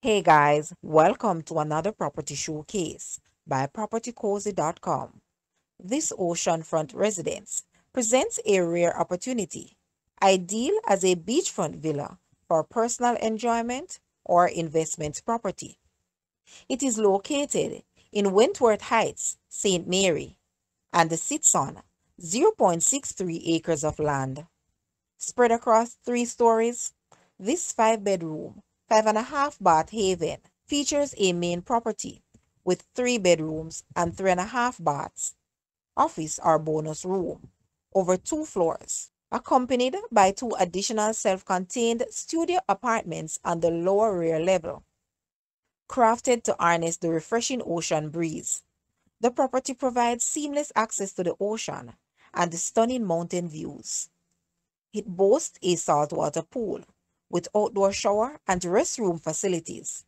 Hey guys, welcome to another property showcase by propertycozy.com. This oceanfront residence presents a rare opportunity, ideal as a beachfront villa for personal enjoyment or investment property. It is located in Wentworth Heights, St. Mary, and sits on 0.63 acres of land. Spread across 3 stories, this 5 bedroom, 5.5 bath haven features a main property with 3 bedrooms and 3.5 baths, office or bonus room, over 2 floors, accompanied by 2 additional self-contained studio apartments on the lower rear level. Crafted to harness the refreshing ocean breeze, the property provides seamless access to the ocean and the stunning mountain views. It boasts a saltwater pool with outdoor shower and restroom facilities,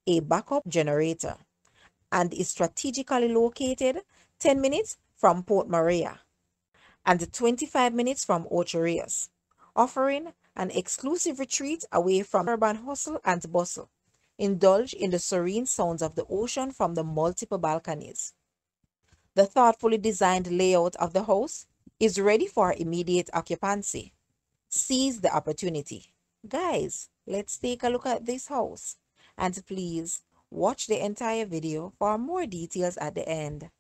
a backup generator, and is strategically located 10 minutes from Port Maria and 25 minutes from Ocho Rios, offering an exclusive retreat away from urban hustle and bustle. Indulge in the serene sounds of the ocean from the multiple balconies. The thoughtfully designed layout of the house is ready for immediate occupancy. Seize the opportunity. Guys, let's take a look at this house. And please watch the entire video for more details at the end.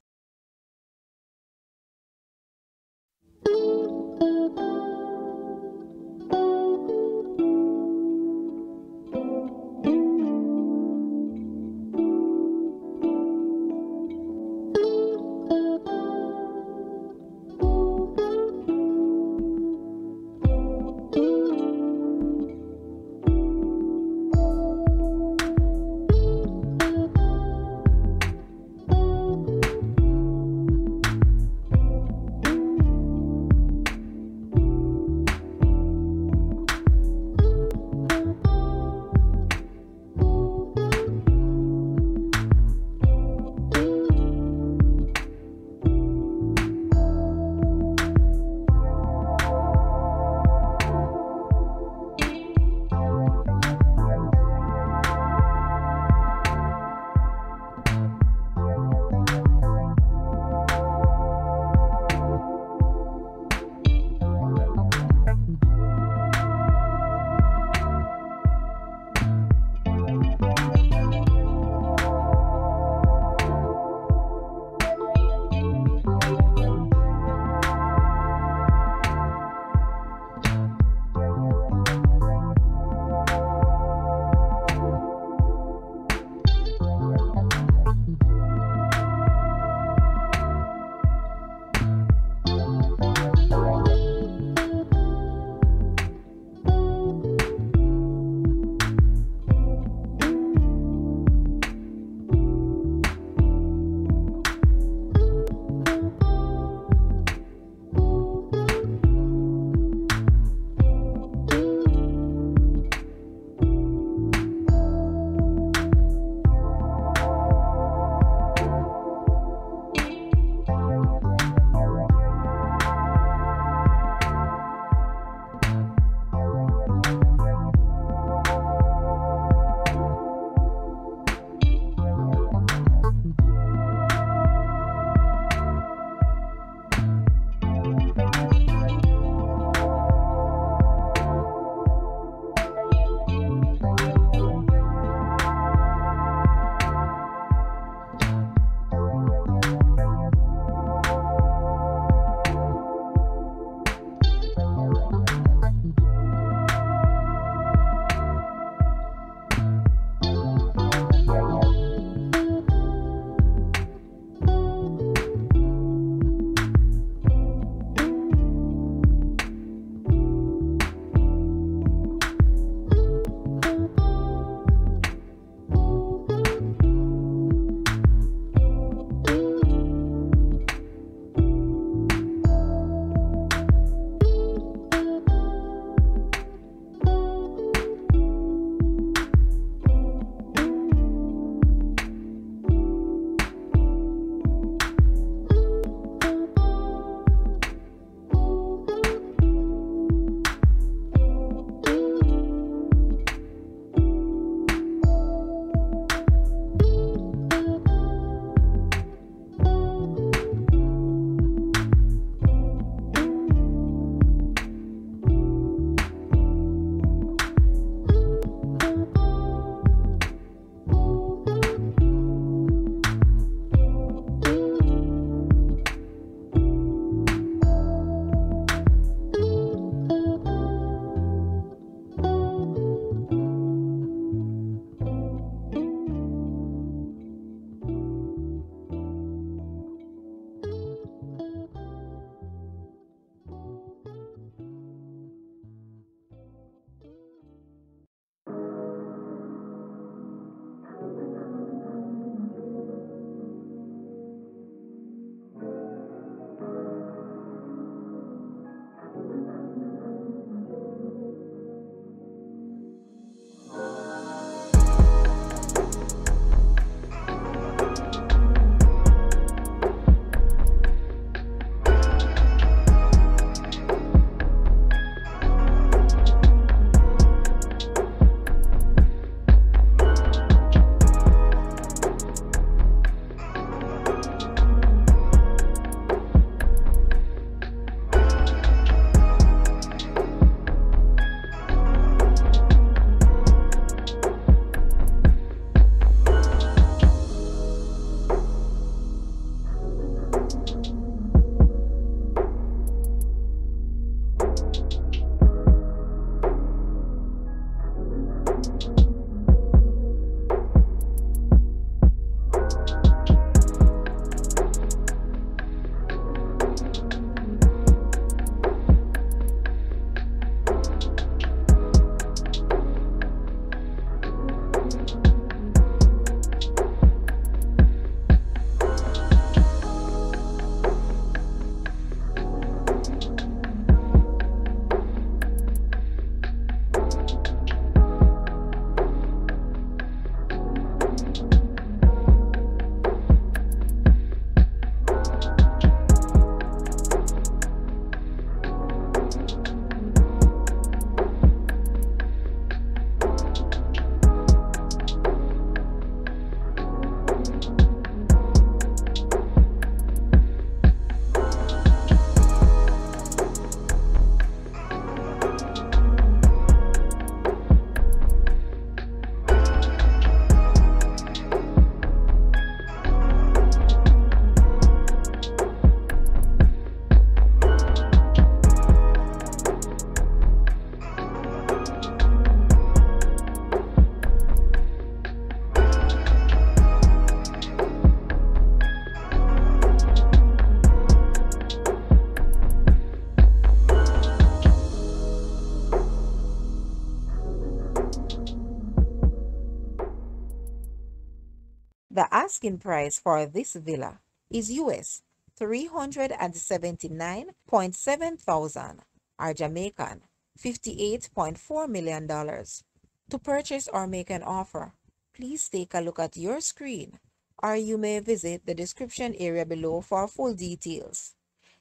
The asking price for this villa is US 379.7 thousand or Jamaican $58.4 million. To purchase or make an offer, please take a look at your screen or you may visit the description area below for full details.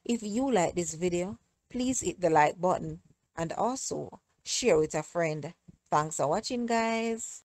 If you like this video, please hit the like button and also share with a friend. Thanks for watching, guys.